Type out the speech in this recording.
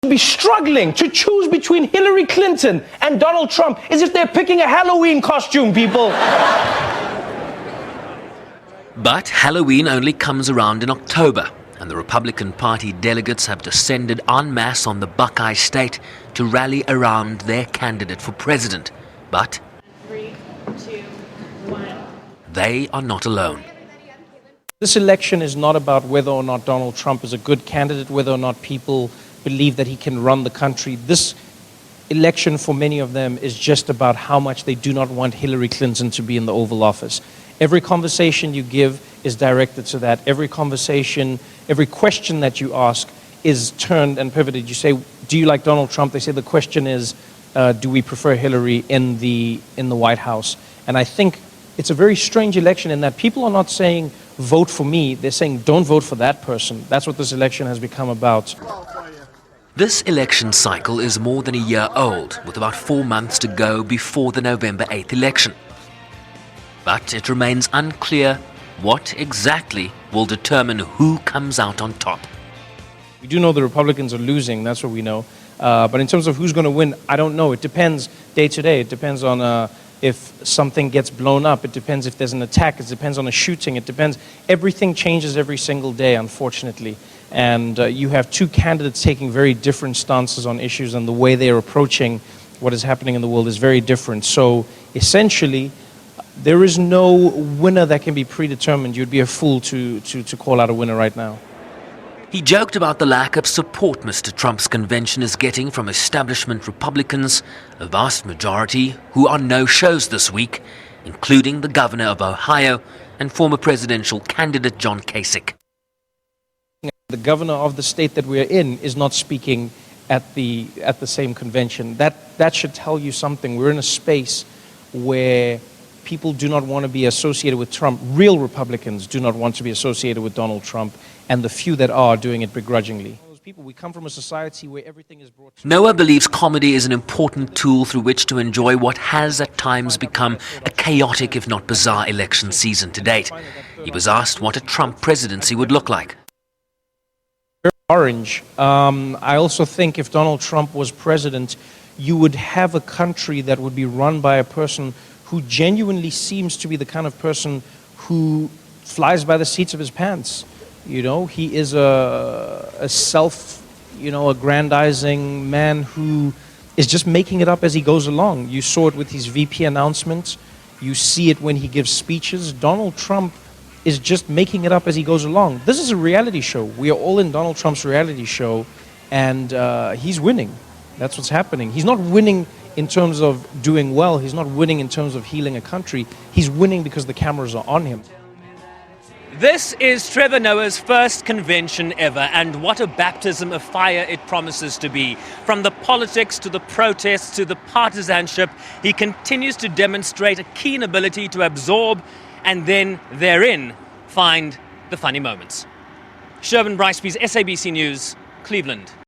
Be struggling to choose between Hillary Clinton and Donald Trump as if they're picking a Halloween costume, people. But Halloween only comes around in October, and the Republican Party delegates have descended en masse on the Buckeye State to rally around their candidate for president. But 3, 2, 1. They are not alone. This election is not about whether or not Donald Trump is a good candidate, whether or not people believe that he can run the country. This election for many of them is just about how much they do not want Hillary Clinton to be in the Oval Office. Every conversation you give is directed to that. Every conversation, every question that you ask is turned and pivoted. You say, do you like Donald Trump? They say the question is, do we prefer Hillary in the White House? And I think it's a very strange election in that people are not saying, vote for me. They're saying, don't vote for that person. That's what this election has become about. This election cycle is more than a year old, with about 4 months to go before the November 8th election. But it remains unclear what exactly will determine who comes out on top. We do know the Republicans are losing, that's what we know. But in terms of who's going to win, I don't know. It depends day to day. It depends on if something gets blown up. It depends if there's an attack. It depends on a shooting. It depends. Everything changes every single day, unfortunately. And you have two candidates taking very different stances on issues, and the way they are approaching what is happening in the world is very different. So essentially, there is no winner that can be predetermined. You'd be a fool to call out a winner right now. He joked about the lack of support Mr. Trump's convention is getting from establishment Republicans, a vast majority who are no-shows this week, including the governor of Ohio and former presidential candidate John Kasich. The governor of the state that we're in is not speaking at the same convention. That should tell you something. We're in a space where people do not want to be associated with Trump. Real Republicans do not want to be associated with Donald Trump, and the few that are doing it begrudgingly. We come from a society where everything is brought to... Noah believes comedy is an important tool through which to enjoy what has at times become a chaotic, if not bizarre, election season to date. He was asked what a Trump presidency would look like. Orange. I also think if Donald Trump was president, you would have a country that would be run by a person who genuinely seems to be the kind of person who flies by the seats of his pants. You know, he is a self-aggrandizing man who is just making it up as he goes along. You saw it with his VP announcements. You see it when he gives speeches. Donald Trump is just making it up as he goes along. This is a reality show. We are all in Donald Trump's reality show, and he's winning. That's what's happening. He's not winning in terms of doing well. He's not winning in terms of healing a country. He's winning because the cameras are on him. This is Trevor Noah's first convention ever, and what a baptism of fire it promises to be. From the politics to the protests to the partisanship, he continues to demonstrate a keen ability to absorb and then therein find the funny moments. Bryce-Pease, SABC News, Cleveland.